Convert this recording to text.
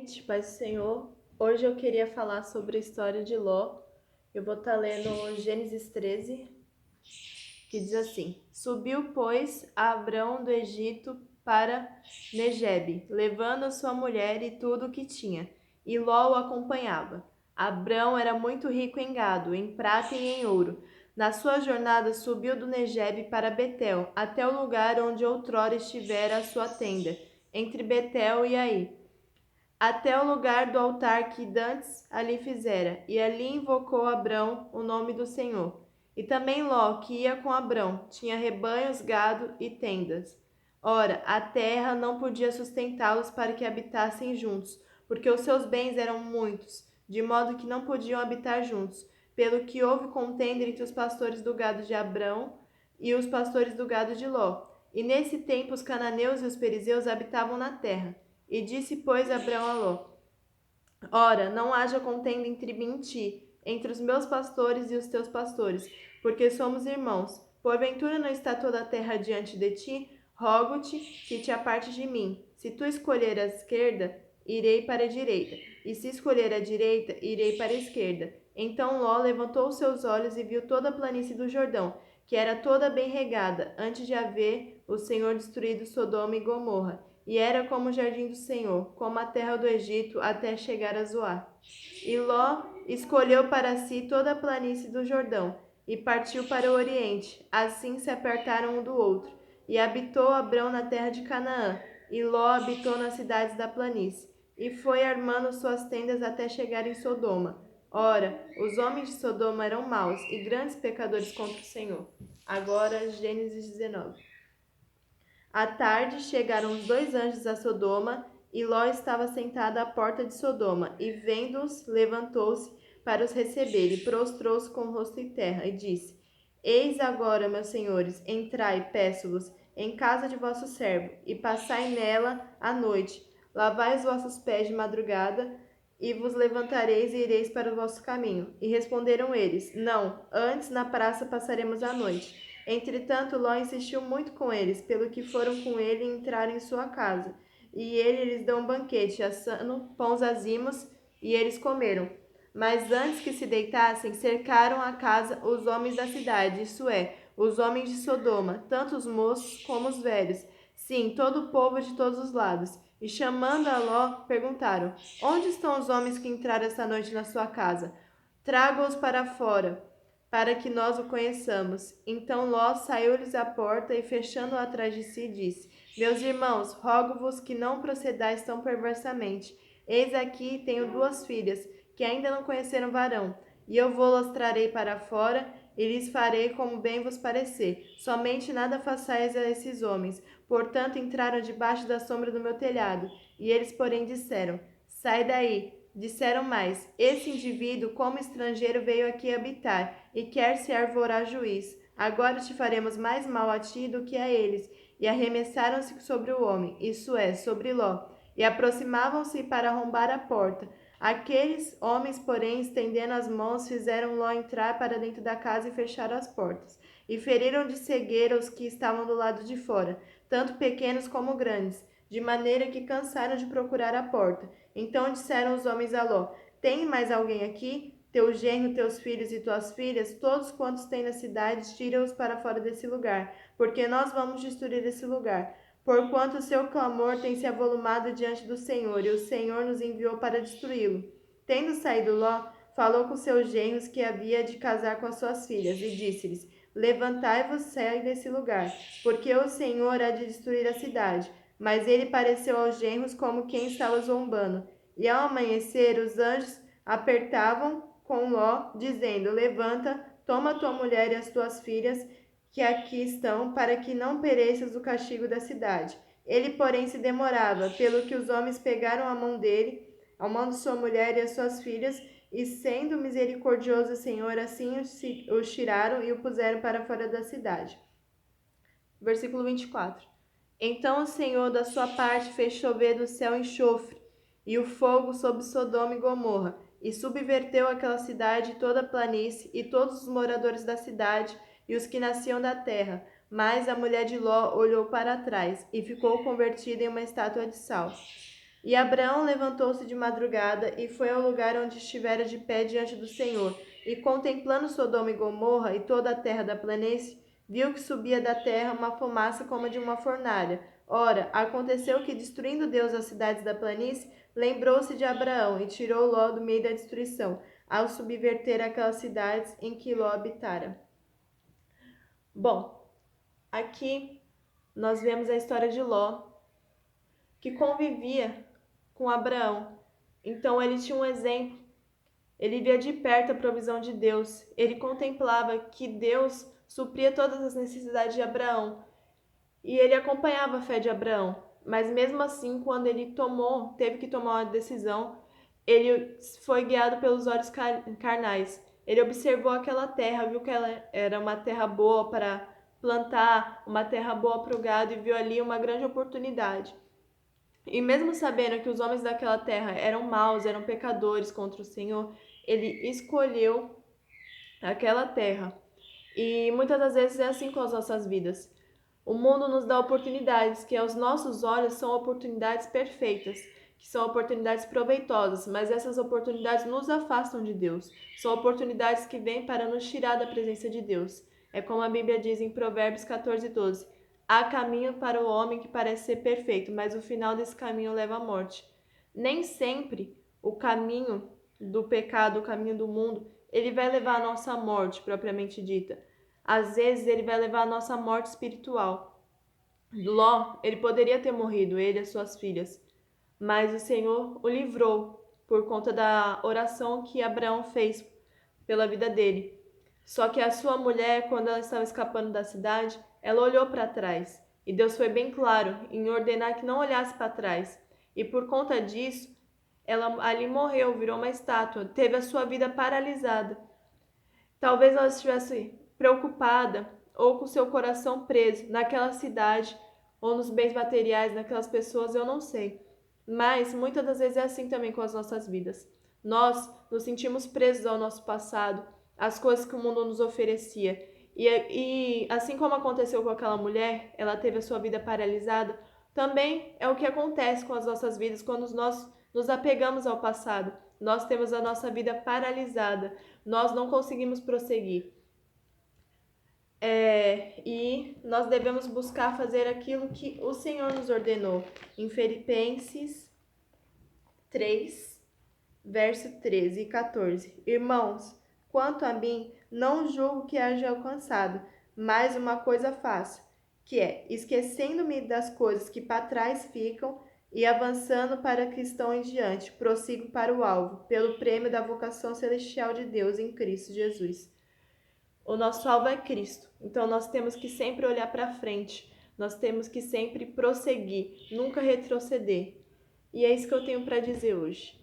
noite, paz do Senhor. Hoje eu queria falar sobre a história de Ló. Eu vou estar lendo Gênesis 13, que diz assim: Subiu, pois, Abrão do Egito para Negebe, levando sua mulher e tudo o que tinha, e Ló o acompanhava. Abrão era muito rico em gado, em prata e em ouro. Na sua jornada subiu do Negebe para Betel, até o lugar onde outrora estivera a sua tenda, entre Betel e Ai, até o lugar do altar que dantes ali fizera, e ali invocou Abrão o nome do Senhor. E também Ló, que ia com Abrão, tinha rebanhos, gado e tendas. Ora, a terra não podia sustentá-los para que habitassem juntos, porque os seus bens eram muitos, de modo que não podiam habitar juntos, pelo que houve contenda entre os pastores do gado de Abrão e os pastores do gado de Ló. E nesse tempo os cananeus e os perizeus habitavam na terra. E disse, pois, Abrão a Ló: Ora, não haja contenda entre mim e ti, entre os meus pastores e os teus pastores, porque somos irmãos. Porventura não está toda a terra diante de ti? Rogo-te que te apartes de mim. Se tu escolher a esquerda, irei para a direita, e se escolher a direita, irei para a esquerda. Então Ló levantou os seus olhos e viu toda a planície do Jordão, que era toda bem regada, antes de haver o Senhor destruído Sodoma e Gomorra. E era como o jardim do Senhor, como a terra do Egito, até chegar a Zoar. E Ló escolheu para si toda a planície do Jordão, e partiu para o oriente. Assim se apertaram um do outro. E habitou Abrão na terra de Canaã, e Ló habitou nas cidades da planície. E foi armando suas tendas até chegar em Sodoma. Ora, os homens de Sodoma eram maus e grandes pecadores contra o Senhor. Agora, Gênesis 19. À tarde chegaram os dois anjos a Sodoma, e Ló estava sentado à porta de Sodoma, e vendo-os, levantou-se para os receber, e prostrou-se com o rosto em terra, e disse: Eis agora, meus senhores, entrai, peço-vos, em casa de vosso servo, e passai nela a noite. Lavai os vossos pés de madrugada, e vos levantareis e ireis para o vosso caminho. E responderam eles: Não, antes na praça passaremos a noite. Entretanto, Ló insistiu muito com eles, pelo que foram com ele entrar em sua casa. E ele lhes deu um banquete, assando pães azimos, e eles comeram. Mas antes que se deitassem, cercaram a casa os homens da cidade, isto é, os homens de Sodoma, tanto os moços como os velhos, sim, todo o povo de todos os lados. E chamando a Ló, perguntaram: Onde estão os homens que entraram esta noite na sua casa? Traga-os para fora, para que nós o conheçamos. Então Ló saiu-lhes à porta e, fechando-a atrás de si, disse: Meus irmãos, rogo-vos que não procedais tão perversamente. Eis aqui tenho duas filhas, que ainda não conheceram varão, e eu vou-las trarei para fora, e lhes farei como bem vos parecer. Somente nada façais a esses homens. Portanto, entraram debaixo da sombra do meu telhado. E eles, porém, disseram: Sai daí. Disseram mais: Esse indivíduo, como estrangeiro, veio aqui habitar e quer se arvorar juiz. Agora te faremos mais mal a ti do que a eles. E arremessaram-se sobre o homem, isso é, sobre Ló, e aproximavam-se para arrombar a porta. Aqueles homens, porém, estendendo as mãos, fizeram Ló entrar para dentro da casa e fecharam as portas. E feriram de cegueira os que estavam do lado de fora, tanto pequenos como grandes, de maneira que cansaram de procurar a porta. Então disseram os homens a Ló: Tem mais alguém aqui? Teu genro, teus filhos e tuas filhas, todos quantos têm na cidade, tira-os para fora desse lugar, porque nós vamos destruir esse lugar. Porquanto o seu clamor tem se avolumado diante do Senhor, e o Senhor nos enviou para destruí-lo. Tendo saído Ló, falou com seus genros que havia de casar com as suas filhas, e disse-lhes: Levantai-vos, sai desse lugar, porque o Senhor há de destruir a cidade. Mas ele pareceu aos genros como quem estava zombando. E ao amanhecer, os anjos apertavam com Ló, dizendo: Levanta, toma tua mulher e as tuas filhas, que aqui estão, para que não pereças do castigo da cidade. Ele, porém, se demorava, pelo que os homens pegaram a mão dele, a mão de sua mulher e as suas filhas, e sendo misericordioso o Senhor, assim os tiraram e o puseram para fora da cidade. Versículo 24. Então o Senhor, da sua parte, fez chover do céu enxofre e o fogo sobre Sodoma e Gomorra, e subverteu aquela cidade e toda a planície, e todos os moradores da cidade, e os que nasciam da terra. Mas a mulher de Ló olhou para trás, e ficou convertida em uma estátua de sal. E Abraão levantou-se de madrugada e foi ao lugar onde estivera de pé diante do Senhor. E contemplando Sodoma e Gomorra e toda a terra da planície, viu que subia da terra uma fumaça como a de uma fornalha. Ora, aconteceu que, destruindo Deus as cidades da planície, lembrou-se de Abraão e tirou Ló do meio da destruição, ao subverter aquelas cidades em que Ló habitara. Bom, aqui nós vemos a história de Ló, que convivia com Abraão. Então ele tinha um exemplo, ele via de perto a provisão de Deus, ele contemplava que Deus supria todas as necessidades de Abraão e ele acompanhava a fé de Abraão. Mas mesmo assim, quando ele teve que tomar uma decisão, ele foi guiado pelos olhos carnais. Ele observou aquela terra, viu que ela era uma terra boa para plantar, uma terra boa para o gado e viu ali uma grande oportunidade. E mesmo sabendo que os homens daquela terra eram maus, eram pecadores contra o Senhor, ele escolheu aquela terra. E muitas das vezes é assim com as nossas vidas. O mundo nos dá oportunidades que aos nossos olhos são oportunidades perfeitas, que são oportunidades proveitosas, mas essas oportunidades nos afastam de Deus. São oportunidades que vêm para nos tirar da presença de Deus. É como a Bíblia diz em Provérbios 14:12. Há caminho para o homem que parece ser perfeito, mas o final desse caminho leva à morte. Nem sempre o caminho do pecado, o caminho do mundo, ele vai levar à nossa morte propriamente dita. Às vezes ele vai levar à nossa morte espiritual. Ló, ele poderia ter morrido, ele e as suas filhas, mas o Senhor o livrou por conta da oração que Abraão fez pela vida dele. Só que a sua mulher, quando ela estava escapando da cidade, ela olhou para trás. E Deus foi bem claro em ordenar que não olhasse para trás. E por conta disso, ela ali morreu, virou uma estátua, teve a sua vida paralisada. Talvez ela estivesse preocupada ou com seu coração preso naquela cidade ou nos bens materiais daquelas pessoas, eu não sei. Mas muitas das vezes é assim também com as nossas vidas. Nós nos sentimos presos ao nosso passado, às coisas que o mundo nos oferecia. E assim como aconteceu com aquela mulher, ela teve a sua vida paralisada, também é o que acontece com as nossas vidas quando nós nos apegamos ao passado. Nós temos a nossa vida paralisada, nós não conseguimos prosseguir. E nós devemos buscar fazer aquilo que o Senhor nos ordenou. Em Filipenses 3, verso 13 e 14. Irmãos, quanto a mim, não julgo que haja alcançado, mas uma coisa faço, que é, esquecendo-me das coisas que para trás ficam e avançando para que estão em diante, prossigo para o alvo, pelo prêmio da vocação celestial de Deus em Cristo Jesus. O nosso alvo é Cristo, então nós temos que sempre olhar para frente, nós temos que sempre prosseguir, nunca retroceder. E é isso que eu tenho para dizer hoje.